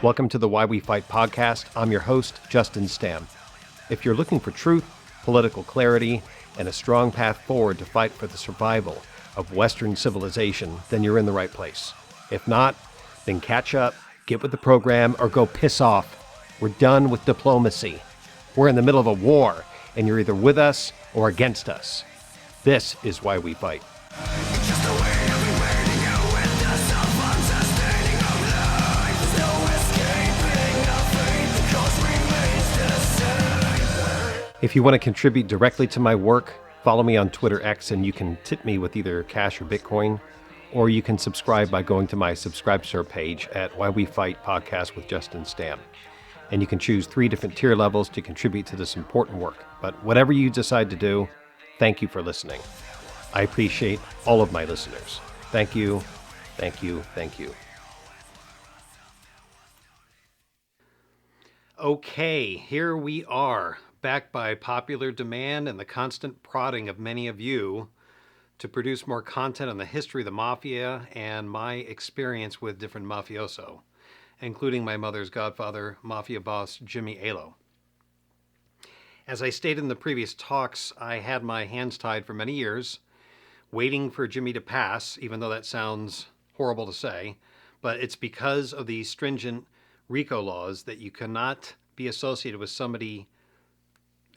Welcome to the Why We Fight podcast. I'm your host, Justin Stam. If you're looking for truth, political clarity, and a strong path forward to fight for the survival of Western civilization, then you're in the right place. If not, then catch up, get with the program, or go piss off. We're done with diplomacy. We're in the middle of a war, and you're either with us or against us. This is Why We Fight. If you want to contribute directly to my work, follow me on Twitter X and you can tip me with either cash or Bitcoin, or you can subscribe by going to my Subscribestar page at Why We Fight Podcast with Justin Stam. And you can choose 3 different tier levels to contribute to this important work. But whatever you decide to do, thank you for listening. I appreciate all of my listeners. Thank you, thank you, thank you. Okay, here we are, back by popular demand and the constant prodding of many of you to produce more content on the history of the Mafia and my experience with different mafioso, including my mother's godfather, Mafia boss Jimmy Alo. As I stated in the previous talks, I had my hands tied for many years, waiting for Jimmy to pass, even though that sounds horrible to say, but it's because of the stringent RICO laws that you cannot be associated with somebody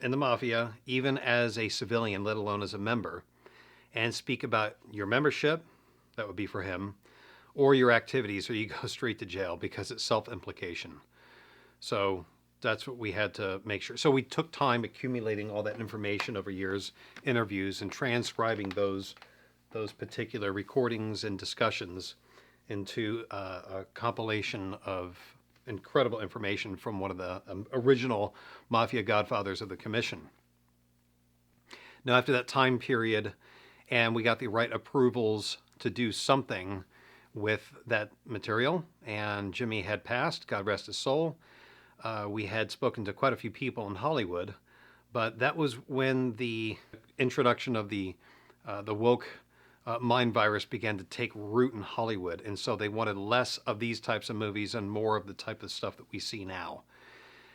in the Mafia, even as a civilian, let alone as a member, and speak about your membership, that would be for him, or your activities, or you go straight to jail because it's self-implication. So that's what we had to make sure. So we took time accumulating all that information over years, interviews, and transcribing those particular recordings and discussions into a compilation of incredible information from one of the original Mafia godfathers of the commission. Now, after that time period, and we got the right approvals to do something with that material, and Jimmy had passed, God rest his soul. We had spoken to quite a few people in Hollywood, but that was when the introduction of the woke mind virus began to take root in Hollywood. And so they wanted less of these types of movies and more of the type of stuff that we see now.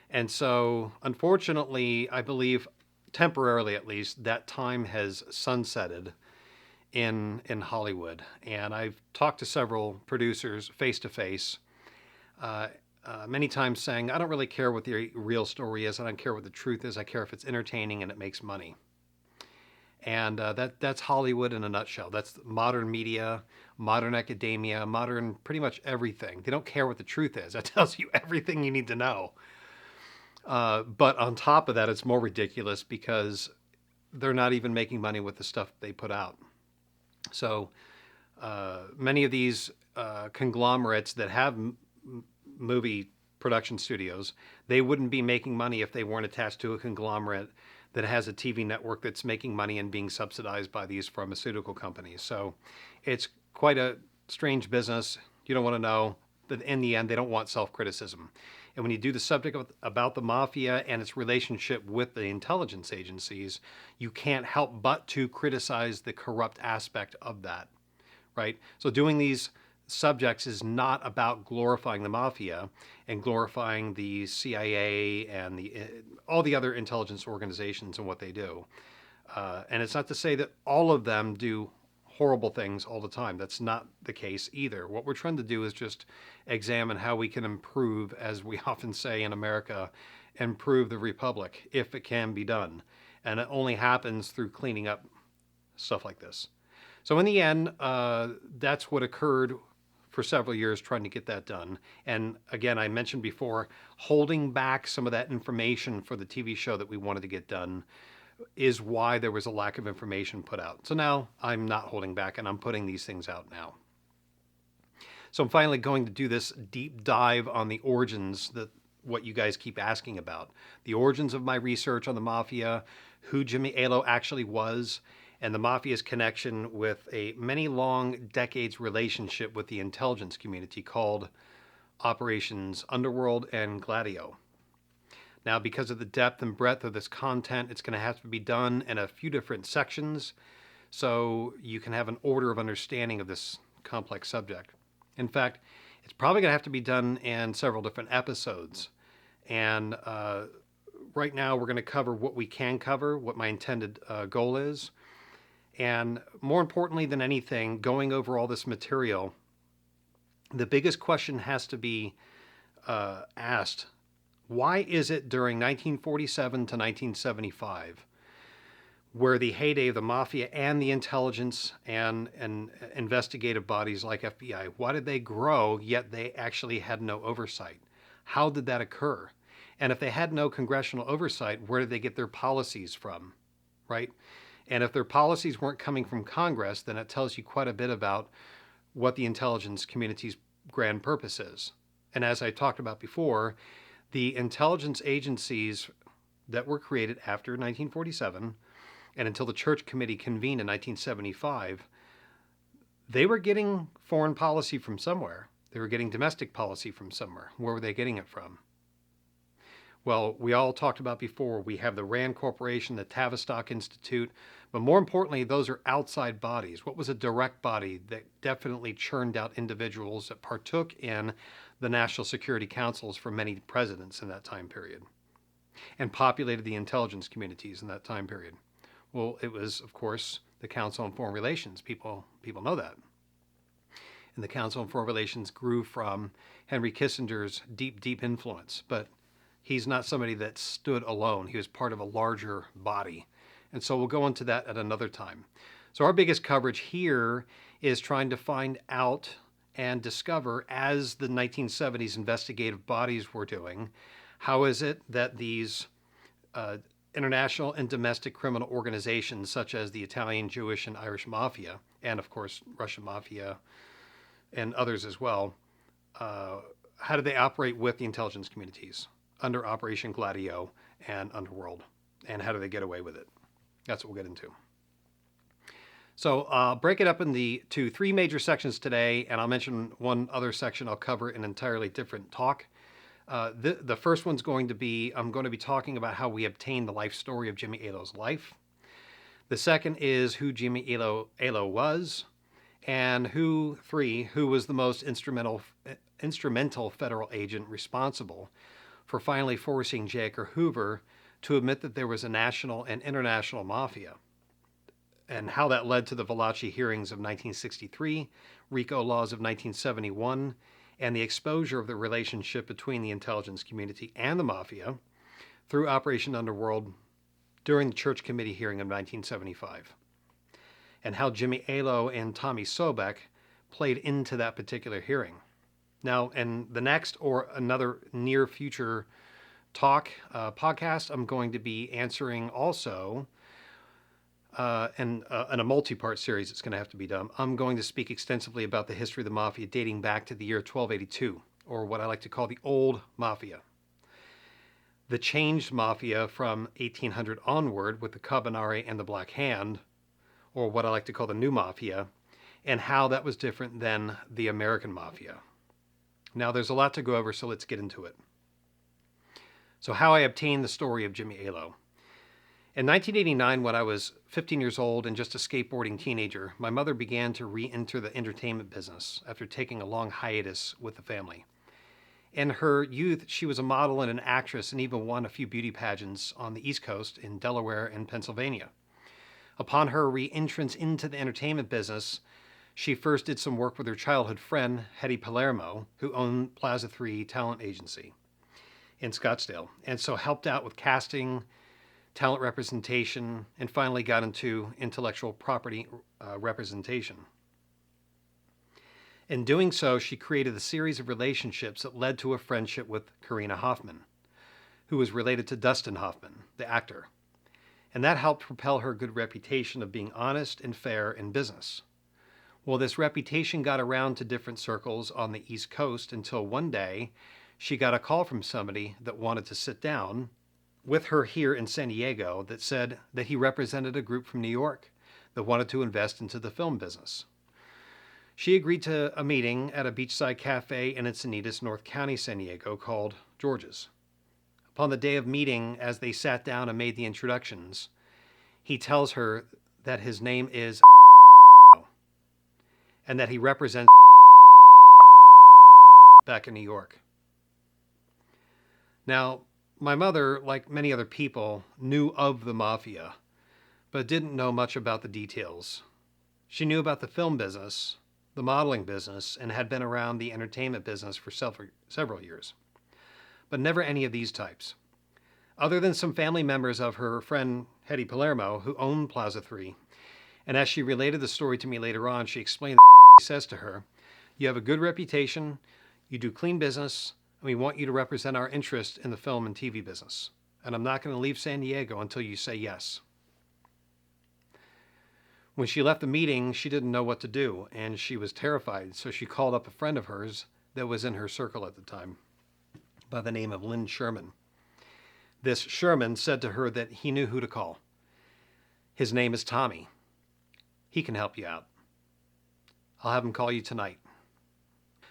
And so, unfortunately, I believe, temporarily at least, that time has sunsetted in Hollywood. And I've talked to several producers face-to-face, many times saying, I don't really care what the real story is. I don't care what the truth is. I care if it's entertaining and it makes money. And that's Hollywood in a nutshell. That's modern media, modern academia, modern pretty much everything. They don't care what the truth is. That tells you everything you need to know. But on top of that, it's more ridiculous because they're not even making money with the stuff they put out. So many of these conglomerates that have movie production studios, they wouldn't be making money if they weren't attached to a conglomerate that has a TV network that's making money and being subsidized by these pharmaceutical companies. So it's quite a strange business. You don't want to know, but in the end, they don't want self-criticism. And when you do the subject about the Mafia and its relationship with the intelligence agencies, you can't help but to criticize the corrupt aspect of that, right? So doing these subjects is not about glorifying the Mafia and glorifying the CIA and all the other intelligence organizations and what they do. And it's not to say that all of them do horrible things all the time. That's not the case either. What we're trying to do is just examine how we can improve, as we often say in America, improve the republic if it can be done. And it only happens through cleaning up stuff like this. So in the end, that's what occurred for several years, trying to get that done. And again, I mentioned before, holding back some of that information for the TV show that we wanted to get done is why there was a lack of information put out. So now I'm not holding back and I'm putting these things out now. So I'm finally going to do this deep dive on the origins, what you guys keep asking about. The origins of my research on the Mafia, who Jimmy Alo actually was, and the Mafia's connection with a many long decades relationship with the intelligence community called Operations Underworld and Gladio. Now, because of the depth and breadth of this content, it's going to have to be done in a few different sections so you can have an order of understanding of this complex subject. In fact, It's probably going to have to be done in several different episodes. And right now, we're going to cover what we can cover, what my intended goal is. And more importantly than anything, going over all this material, the biggest question has to be asked. Why is it during 1947 to 1975, where the heyday of the Mafia and the intelligence and investigative bodies like FBI, why did they grow, yet they actually had no oversight? How did that occur? And if they had no congressional oversight, where did they get their policies from, right? And if their policies weren't coming from Congress, then it tells you quite a bit about what the intelligence community's grand purpose is. And as I talked about before, the intelligence agencies that were created after 1947 and until the Church Committee convened in 1975, they were getting foreign policy from somewhere. They were getting domestic policy from somewhere. Where were they getting it from? Well, we all talked about before, we have the RAND Corporation, the Tavistock Institute, but more importantly, those are outside bodies. What was a direct body that definitely churned out individuals that partook in the National Security Councils for many presidents in that time period and populated the intelligence communities in that time period? Well, it was, of course, the Council on Foreign Relations. People know that. And the Council on Foreign Relations grew from Henry Kissinger's deep influence, but he's not somebody that stood alone. He was part of a larger body. And so we'll go into that at another time. So our biggest coverage here is trying to find out and discover, as the 1970s investigative bodies were doing, how is it that these international and domestic criminal organizations such as the Italian, Jewish, and Irish Mafia, and of course Russian Mafia and others as well, how do they operate with the intelligence communities under Operation Gladio and Underworld, and how do they get away with it? That's what we'll get into. So I'll break it up into three major sections today, and I'll mention one other section I'll cover in an entirely different talk. The first one's going to be, I'm going to be talking about how we obtained the life story of Jimmy Alo's life. The second is who Jimmy Alo was, and who was the most instrumental federal agent responsible for finally forcing J. Edgar Hoover to admit that there was a national and international mafia, and how that led to the Valachi hearings of 1963, RICO laws of 1971, and the exposure of the relationship between the intelligence community and the Mafia through Operation Underworld during the Church Committee hearing of 1975, and how Jimmy Alo and Tommy Sobek played into that particular hearing. Now, in the next or another near future podcast, I'm going to be answering also, in a multi-part series it's going to have to be done, I'm going to speak extensively about the history of the Mafia dating back to the year 1282, or what I like to call the Old Mafia. The changed Mafia from 1800 onward with the Carbonari and the Black Hand, or what I like to call the New Mafia, and how that was different than the American Mafia. Now, there's a lot to go over, so let's get into it. So how I obtained the story of Jimmy Alo. In 1989, when I was 15 years old and just a skateboarding teenager, my mother began to re-enter the entertainment business after taking a long hiatus with the family. In her youth, she was a model and an actress and even won a few beauty pageants on the East Coast in Delaware and Pennsylvania. Upon her re-entrance into the entertainment business, she first did some work with her childhood friend, Hetty Palermo, who owned Plaza 3 Talent Agency in Scottsdale, and so helped out with casting, talent representation, and finally got into intellectual property representation. In doing so, she created a series of relationships that led to a friendship with Karina Hoffman, who was related to Dustin Hoffman, the actor. And that helped propel her good reputation of being honest and fair in business. Well, this reputation got around to different circles on the East Coast until one day she got a call from somebody that wanted to sit down with her here in San Diego that said that he represented a group from New York that wanted to invest into the film business. She agreed to a meeting at a beachside cafe in Encinitas, North County, San Diego, called George's. Upon the day of meeting, as they sat down and made the introductions, he tells her that his name is and that he represents back in New York. Now, my mother, like many other people, knew of the Mafia, but didn't know much about the details. She knew about the film business, the modeling business, and had been around the entertainment business for several years, but never any of these types. Other than some family members of her friend Hetty Palermo, who owned Plaza 3, and as she related the story to me later on, she explained that he says to her, "You have a good reputation, you do clean business, and we want you to represent our interest in the film and TV business. And I'm not going to leave San Diego until you say yes." When she left the meeting, she didn't know what to do, and she was terrified, so she called up a friend of hers that was in her circle at the time by the name of Lynn Sherman. This Sherman said to her that he knew who to call. "His name is Tommy. He can help you out. I'll have him call you tonight."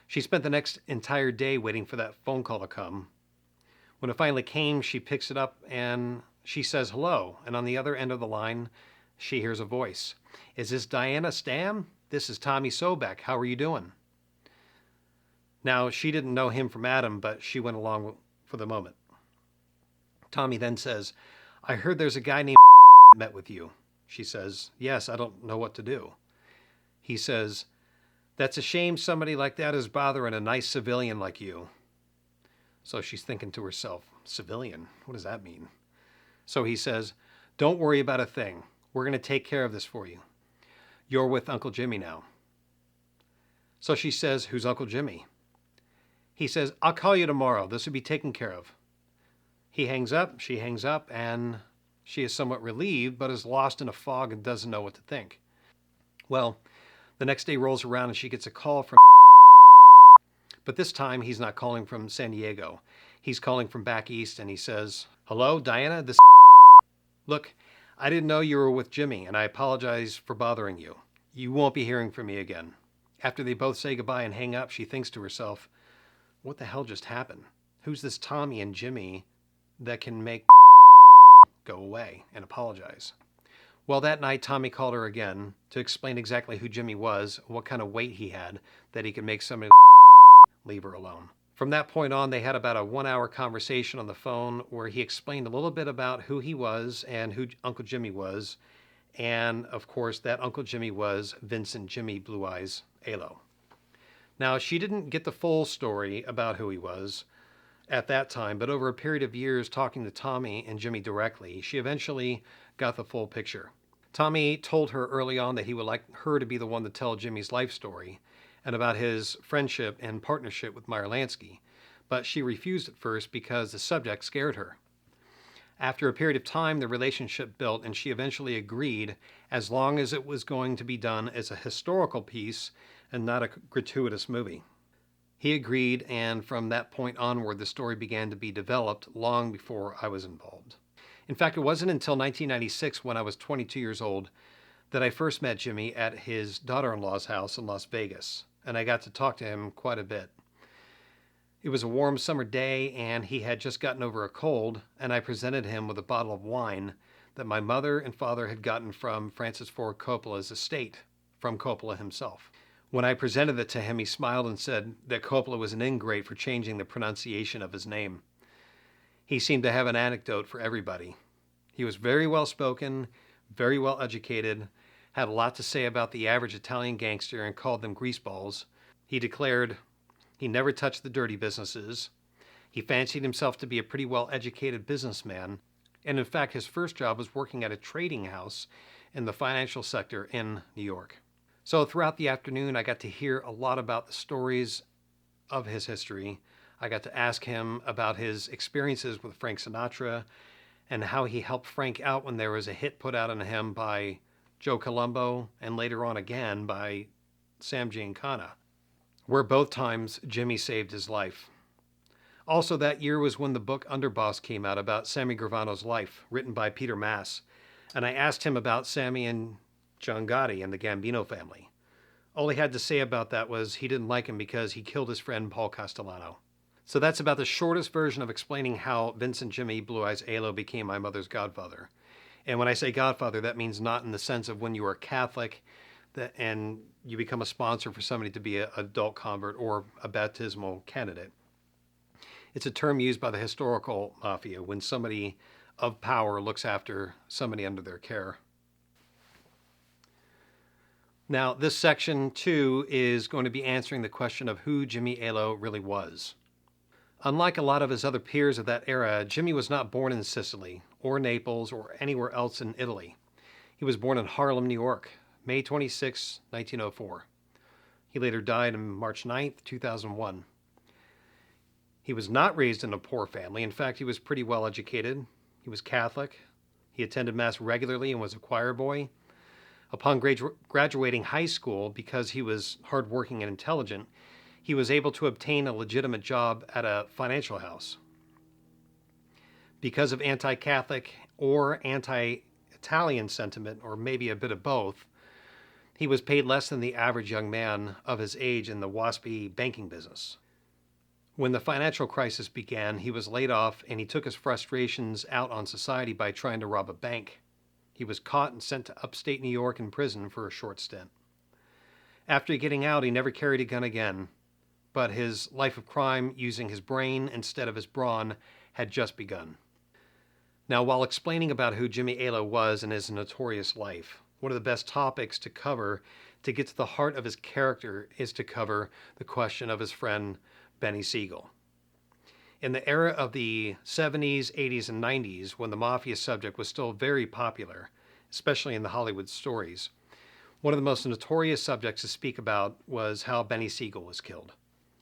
She spent the next entire day waiting for that phone call to come. When it finally came, she picks it up and she says hello, and on the other end of the line, she hears a voice. "Is this Diana Stam? This is Tommy Sobek. How are you doing?" Now, she didn't know him from Adam, but she went along for the moment. Tommy then says, "I heard there's a guy named met with you." She says, "Yes, I don't know what to do." He says, "That's a shame somebody like that is bothering a nice civilian like you." So she's thinking to herself, civilian? What does that mean? So he says, "Don't worry about a thing. We're going to take care of this for you. You're with Uncle Jimmy now." So she says, "Who's Uncle Jimmy?" He says, "I'll call you tomorrow. This will be taken care of." He hangs up, she hangs up, and she is somewhat relieved, but is lost in a fog and doesn't know what to think. Well, the next day rolls around and she gets a call from but this time he's not calling from San Diego. He's calling from back east, and he says, "Hello, Diana, this look, I didn't know you were with Jimmy, and I apologize for bothering you. You won't be hearing from me again." After they both say goodbye and hang up, she thinks to herself, what the hell just happened? Who's this Tommy and Jimmy that can make go away and apologize? Well, that night, Tommy called her again to explain exactly who Jimmy was, what kind of weight he had, that he could make somebody leave her alone. From that point on, they had about a 1-hour conversation on the phone where he explained a little bit about who he was and who Uncle Jimmy was. And of course, that Uncle Jimmy was Vincent Jimmy Blue Eyes Alo. Now, she didn't get the full story about who he was at that time, but over a period of years talking to Tommy and Jimmy directly, she eventually got the full picture. Tommy told her early on that he would like her to be the one to tell Jimmy's life story and about his friendship and partnership with Meyer Lansky, but she refused at first because the subject scared her. After a period of time, the relationship built, and she eventually agreed as long as it was going to be done as a historical piece and not a gratuitous movie. He agreed, and from that point onward, the story began to be developed long before I was involved. In fact, it wasn't until 1996, when I was 22 years old, that I first met Jimmy at his daughter-in-law's house in Las Vegas, and I got to talk to him quite a bit. It was a warm summer day, and he had just gotten over a cold, and I presented him with a bottle of wine that my mother and father had gotten from Francis Ford Coppola's estate, from Coppola himself. When I presented it to him, he smiled and said that Coppola was an ingrate for changing the pronunciation of his name. He seemed to have an anecdote for everybody. He was very well spoken, very well educated, had a lot to say about the average Italian gangster and called them greaseballs. He declared he never touched the dirty businesses. He fancied himself to be a pretty well-educated businessman, and in fact his first job was working at a trading house in the financial sector in New York. So throughout the afternoon, I got to hear a lot about the stories of his history. I got to ask him about his experiences with Frank Sinatra and how he helped Frank out when there was a hit put out on him by Joe Colombo and later on again by Sam Giancana, where both times Jimmy saved his life. Also, that year was when the book Underboss came out about Sammy Gravano's life, written by Peter Mass, and I asked him about Sammy and John Gotti and the Gambino family. All he had to say about that was he didn't like him because he killed his friend Paul Castellano. So that's about the shortest version of explaining how Vincent Jimmy Blue Eyes Alo became my mother's godfather. And when I say godfather, that means not in the sense of when you are Catholic, and you become a sponsor for somebody to be an adult convert or a baptismal candidate. It's a term used by the historical mafia when somebody of power looks after somebody under their care. Now, this section 2 is going to be answering the question of who Jimmy Alo really was. Unlike a lot of his other peers of that era, Jimmy was not born in Sicily or Naples or anywhere else in Italy. He was born in Harlem, New York, May 26, 1904. He later died on March 9, 2001. He was not raised in a poor family. In fact, he was pretty well educated. He was Catholic. He attended Mass regularly and was a choir boy. Upon graduating high school, because he was hardworking and intelligent, he was able to obtain a legitimate job at a financial house. Because of anti-Catholic or anti-Italian sentiment, or maybe a bit of both, he was paid less than the average young man of his age in the waspy banking business. When the financial crisis began, he was laid off and he took his frustrations out on society by trying to rob a bank. He was caught and sent to upstate New York in prison for a short stint. After getting out, he never carried a gun again, but his life of crime using his brain instead of his brawn had just begun. Now, while explaining about who Jimmy Alo was and his notorious life, one of the best topics to cover to get to the heart of his character is to cover the question of his friend Benny Siegel. In the era of the 70s, 80s, and 90s, when the Mafia subject was still very popular, especially in the Hollywood stories, one of the most notorious subjects to speak about was how Benny Siegel was killed.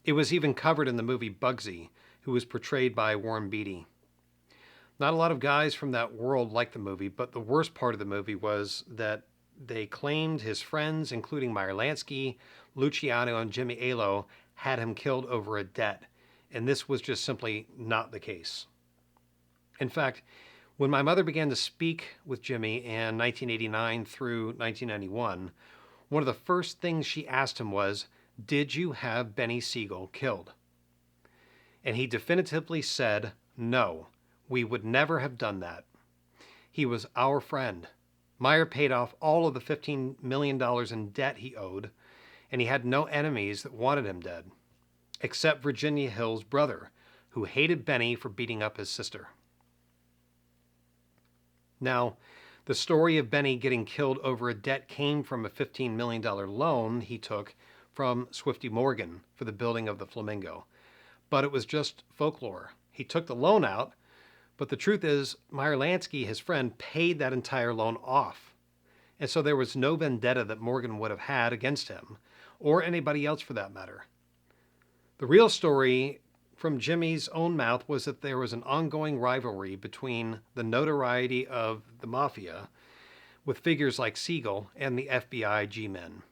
It was even covered in the movie Bugsy, who was portrayed by Warren Beatty. Not a lot of guys from that world liked the movie, but the worst part of the movie was that they claimed his friends, including Meyer Lansky, Luciano, and Jimmy Alo, had him killed over a debt, and this was just simply not the case. In fact, when my mother began to speak with Jimmy in 1989 through 1991, one of the first things she asked him was, "Did you have Benny Siegel killed?" And he definitively said, "No, we would never have done that. He was our friend. Meyer paid off all of the $15 million in debt he owed, and he had no enemies that wanted him dead, except Virginia Hill's brother, who hated Benny for beating up his sister." Now, the story of Benny getting killed over a debt came from a $15 million loan he took from Swifty Morgan for the building of the Flamingo. But it was just folklore. He took the loan out, but the truth is, Meyer Lansky, his friend, paid that entire loan off. And so there was no vendetta that Morgan would have had against him, or anybody else for that matter. The real story from Jimmy's own mouth was that there was an ongoing rivalry between the notoriety of the Mafia with figures like Siegel and the FBI G-men.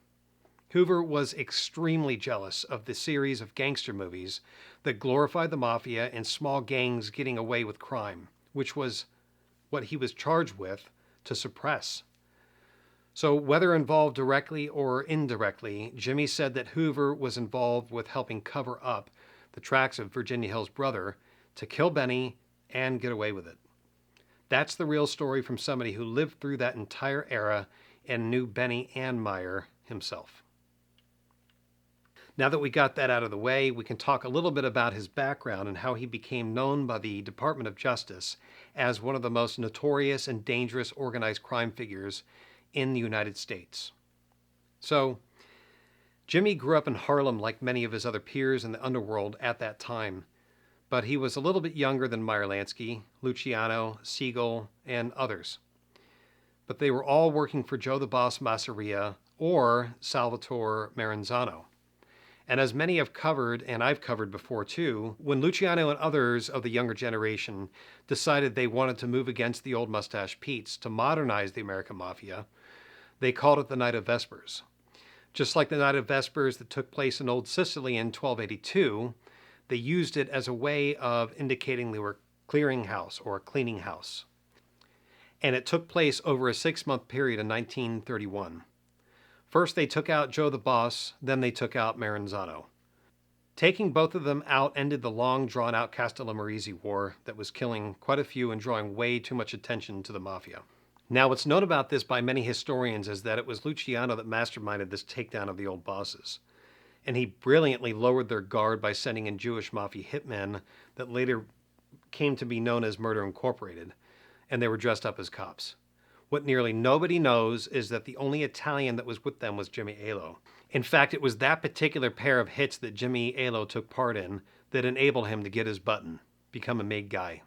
Hoover was extremely jealous of the series of gangster movies that glorified the Mafia and small gangs getting away with crime, which was what he was charged with to suppress. So whether involved directly or indirectly, Jimmy said that Hoover was involved with helping cover up the tracks of Virginia Hill's brother to kill Benny and get away with it. That's the real story from somebody who lived through that entire era and knew Benny and Meyer himself. Now that we got that out of the way, we can talk a little bit about his background and how he became known by the Department of Justice as one of the most notorious and dangerous organized crime figures in the United States. So, Jimmy grew up in Harlem like many of his other peers in the underworld at that time, but he was a little bit younger than Meyer Lansky, Luciano, Siegel, and others. But they were all working for Joe the Boss Masseria or Salvatore Maranzano. And as many have covered, and I've covered before too, when Luciano and others of the younger generation decided they wanted to move against the old Mustache Pete's to modernize the American Mafia, they called it the Night of Vespers. Just like the Night of Vespers that took place in Old Sicily in 1282, they used it as a way of indicating they were clearing house or cleaning house. And it took place over a 6-month period in 1931. First, they took out Joe the Boss, then they took out Maranzano. Taking both of them out ended the long, drawn-out Castellammarese War that was killing quite a few and drawing way too much attention to the Mafia. Now, what's known about this by many historians is that it was Luciano that masterminded this takedown of the old bosses. And he brilliantly lowered their guard by sending in Jewish mafia hitmen that later came to be known as Murder Incorporated, and they were dressed up as cops. What nearly nobody knows is that the only Italian that was with them was Jimmy Alo. In fact, it was that particular pair of hits that Jimmy Alo took part in that enabled him to get his button, become a made guy.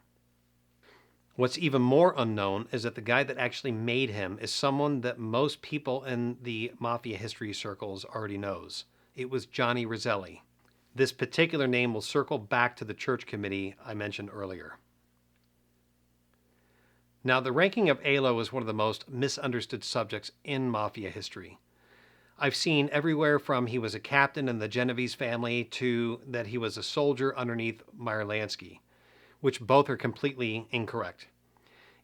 What's even more unknown is that the guy that actually made him is someone that most people in the mafia history circles already knows. It was Johnny Roselli. This particular name will circle back to the church committee I mentioned earlier. Now, the ranking of Alo is one of the most misunderstood subjects in mafia history. I've seen everywhere from he was a captain in the Genovese family to that he was a soldier underneath Meyer Lansky, which both are completely incorrect.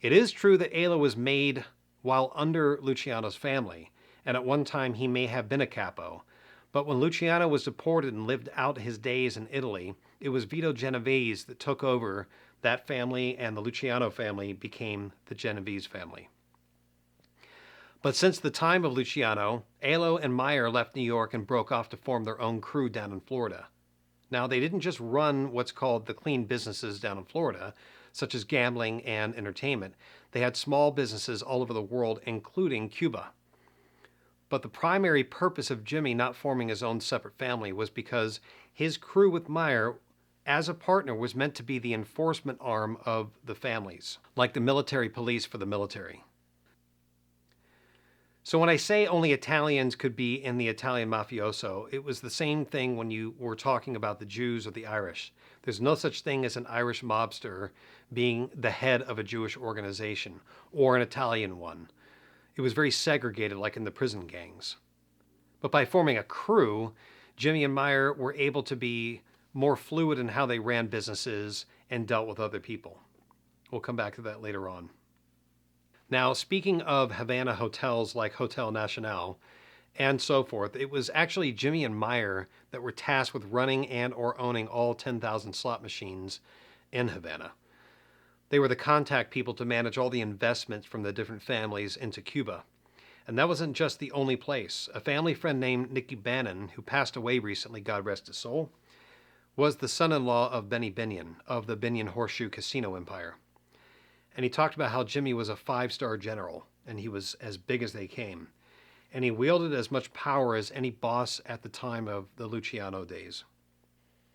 It is true that Alo was made while under Luciano's family, and at one time he may have been a capo. But when Luciano was deported and lived out his days in Italy, it was Vito Genovese that took over that family, and the Luciano family became the Genovese family. But since the time of Luciano, Alo and Meyer left New York and broke off to form their own crew down in Florida. Now, they didn't just run what's called the clean businesses down in Florida, such as gambling and entertainment. They had small businesses all over the world, including Cuba. But the primary purpose of Jimmy not forming his own separate family was because his crew with Meyer as a partner was meant to be the enforcement arm of the families, like the military police for the military. So when I say only Italians could be in the Italian mafioso, it was the same thing when you were talking about the Jews or the Irish. There's no such thing as an Irish mobster being the head of a Jewish organization or an Italian one. It was very segregated, like in the prison gangs. But by forming a crew, Jimmy and Meyer were able to be more fluid in how they ran businesses and dealt with other people. We'll come back to that later on. Now, speaking of Havana hotels like Hotel Nacional and so forth, it was actually Jimmy and Meyer that were tasked with running and or owning all 10,000 slot machines in Havana. They were the contact people to manage all the investments from the different families into Cuba. And that wasn't just the only place. A family friend named Nicky Bannon, who passed away recently, God rest his soul, was the son-in-law of Benny Binion of the Binion Horseshoe Casino Empire. And he talked about how Jimmy was a 5-star general, and he was as big as they came. And he wielded as much power as any boss at the time of the Luciano days.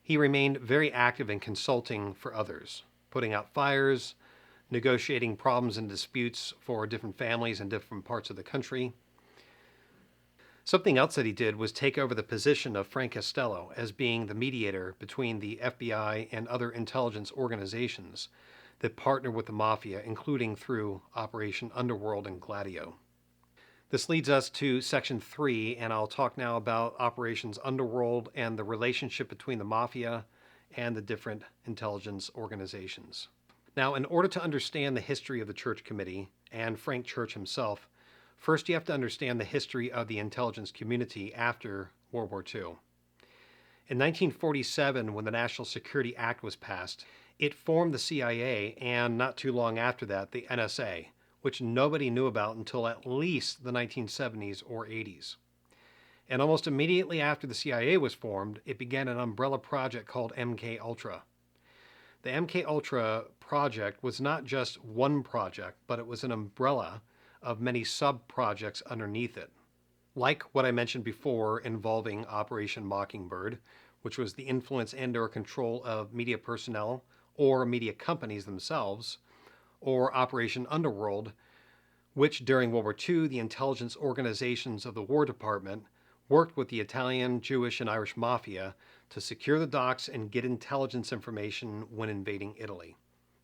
He remained very active in consulting for others, putting out fires, negotiating problems and disputes for different families in different parts of the country. Something else that he did was take over the position of Frank Costello as being the mediator between the FBI and other intelligence organizations that partner with the Mafia, including through Operation Underworld and Gladio. This leads us to Section 3, and I'll talk now about Operations Underworld and the relationship between the Mafia and the different intelligence organizations. Now, in order to understand the history of the Church Committee and Frank Church himself, first you have to understand the history of the intelligence community after World War II. In 1947, when the National Security Act was passed, it formed the CIA, and not too long after that, the NSA, which nobody knew about until at least the 1970s or 80s. And almost immediately after the CIA was formed, it began an umbrella project called MK Ultra. The MK Ultra project was not just one project, but it was an umbrella of many sub-projects underneath it. Like what I mentioned before involving Operation Mockingbird, which was the influence and or control of media personnel or media companies themselves, or Operation Underworld, which during World War II, the intelligence organizations of the War Department worked with the Italian, Jewish, and Irish Mafia to secure the docks and get intelligence information when invading Italy.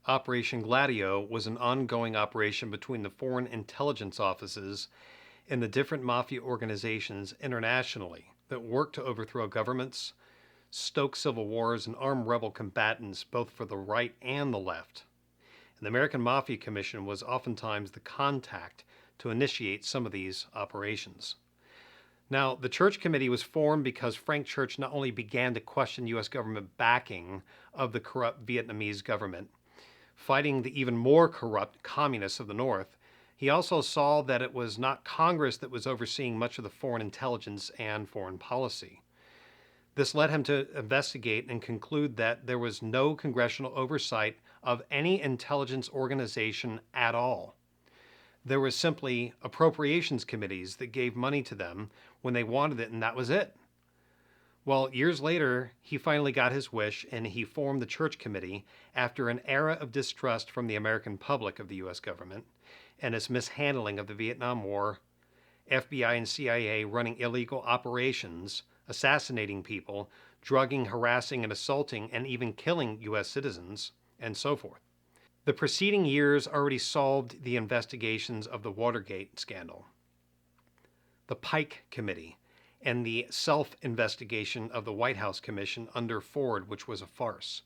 Operation Gladio was an ongoing operation between the foreign intelligence offices and the different Mafia organizations internationally that worked to overthrow governments, stoke civil wars, and arm rebel combatants both for the right and the left. And the American Mafia Commission was oftentimes the contact to initiate some of these operations. Now, the Church Committee was formed because Frank Church not only began to question U.S. government backing of the corrupt Vietnamese government, fighting the even more corrupt communists of the North, He also saw that it was not Congress that was overseeing much of the foreign intelligence and foreign policy. This led him to investigate and conclude that there was no congressional oversight of any intelligence organization at all. There was simply appropriations committees that gave money to them when they wanted it, and that was it. Well, years later, he finally got his wish and he formed the Church Committee after an era of distrust from the American public of the U.S. government and its mishandling of the Vietnam War, FBI and CIA running illegal operations, assassinating people, drugging, harassing, and assaulting, and even killing U.S. citizens, and so forth. The preceding years already solved the investigations of the Watergate scandal, the Pike Committee, and the self-investigation of the White House Commission under Ford, which was a farce.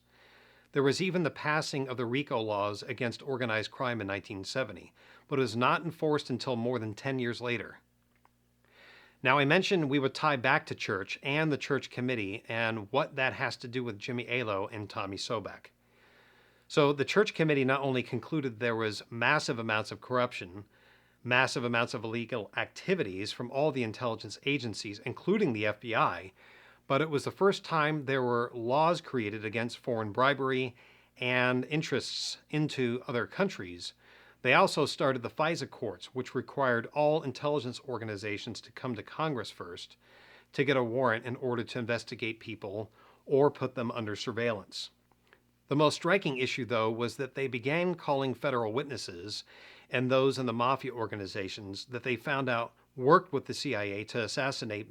There was even the passing of the RICO laws against organized crime in 1970, but it was not enforced until more than 10 years later. Now, I mentioned we would tie back to church and the Church Committee and what that has to do with Jimmy Alo and Tommy Sobek. So the Church Committee not only concluded there was massive amounts of corruption, massive amounts of illegal activities from all the intelligence agencies, including the FBI, but it was the first time there were laws created against foreign bribery and interests into other countries. They also started the FISA courts, which required all intelligence organizations to come to Congress first to get a warrant in order to investigate people or put them under surveillance. The most striking issue, though, was that they began calling federal witnesses and those in the Mafia organizations that they found out worked with the CIA to assassinate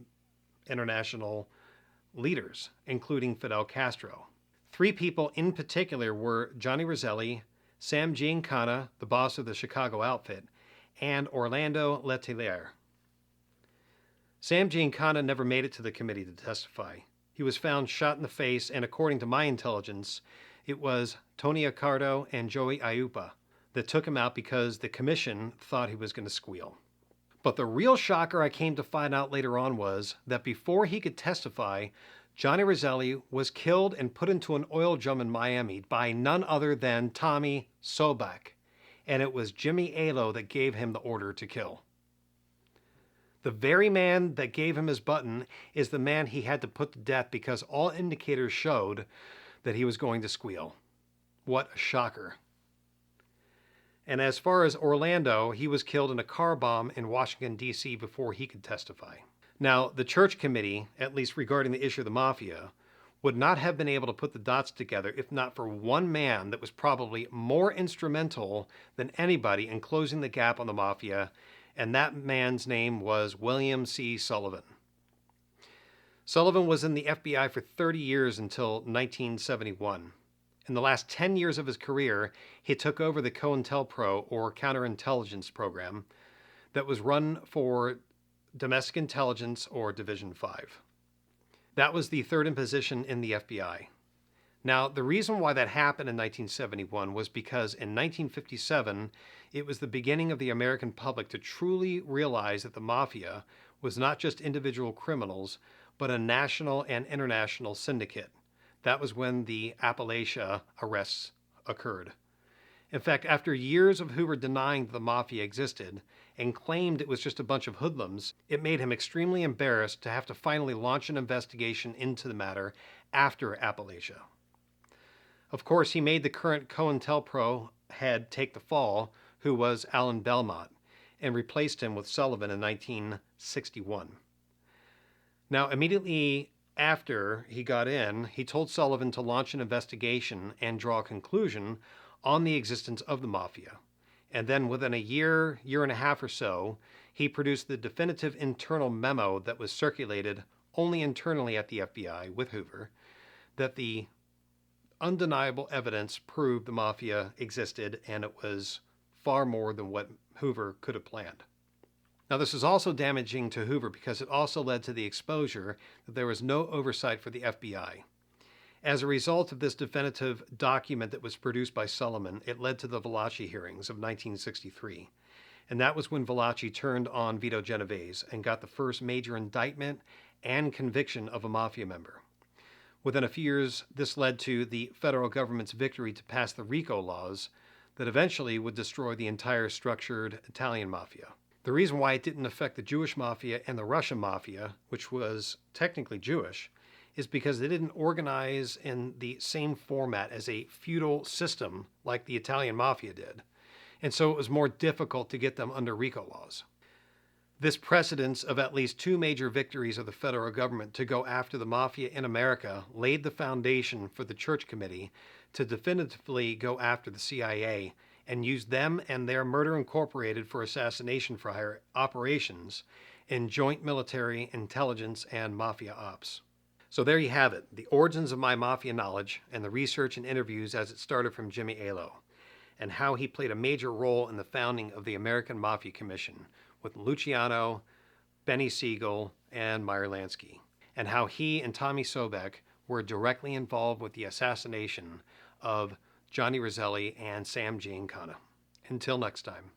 international leaders, including Fidel Castro. 3 people in particular were Johnny Roselli, Sam Giancana, the boss of the Chicago outfit, and Orlando Letelier. Sam Giancana never made it to the committee to testify. He was found shot in the face, and according to my intelligence, it was Tony Accardo and Joey Aiuppa that took him out because the commission thought he was going to squeal. But the real shocker I came to find out later on was that before he could testify, Johnny Roselli was killed and put into an oil drum in Miami by none other than Tommy Sobek, and it was Jimmy Alo that gave him the order to kill. The very man that gave him his button is the man he had to put to death because all indicators showed that he was going to squeal. What a shocker. And as far as Orlando, he was killed in a car bomb in Washington, D.C. before he could testify. Now, the Church Committee, at least regarding the issue of the Mafia, would not have been able to put the dots together if not for one man that was probably more instrumental than anybody in closing the gap on the Mafia, and that man's name was William C. Sullivan. Sullivan was in the FBI for 30 years until 1971. In the last 10 years of his career, he took over the COINTELPRO, or Counterintelligence Program, that was run for Domestic Intelligence, or Division 5. That was the third in position in the FBI. Now, the reason why that happened in 1971 was because in 1957, it was the beginning of the American public to truly realize that the Mafia was not just individual criminals, but a national and international syndicate. That was when the Appalachia arrests occurred. In fact, after years of Hoover denying that the Mafia existed and claimed it was just a bunch of hoodlums, it made him extremely embarrassed to have to finally launch an investigation into the matter after Appalachia. Of course, he made the current COINTELPRO head take the fall, who was Alan Belmont, and replaced him with Sullivan in 1961. Now, immediately after he got in, he told Sullivan to launch an investigation and draw a conclusion on the existence of the Mafia. And then within a year and a half or so, he produced the definitive internal memo that was circulated only internally at the FBI with Hoover, that the undeniable evidence proved the Mafia existed, and it was far more than what Hoover could have planned. Now, this is also damaging to Hoover because it also led to the exposure that there was no oversight for the FBI. As a result of this definitive document that was produced by Sullivan, it led to the Valachi hearings of 1963. And that was when Valachi turned on Vito Genovese and got the first major indictment and conviction of a Mafia member. Within a few years, this led to the federal government's victory to pass the RICO laws that eventually would destroy the entire structured Italian mafia. The reason why it didn't affect the Jewish mafia and the Russian mafia, which was technically Jewish, is because they didn't organize in the same format as a feudal system like the Italian mafia did. And so it was more difficult to get them under RICO laws. This precedence of at least 2 major victories of the federal government to go after the mafia in America laid the foundation for the Church Committee to definitively go after the CIA and use them and their Murder Incorporated for assassination for hire operations in joint military intelligence and mafia ops. So there you have it, the origins of my mafia knowledge and the research and interviews as it started from Jimmy Alo, and how he played a major role in the founding of the American Mafia Commission with Luciano, Benny Siegel, and Meyer Lansky, and how he and Tommy Sobek were directly involved with the assassination of Johnny Roselli and Sam Giancana. Until next time.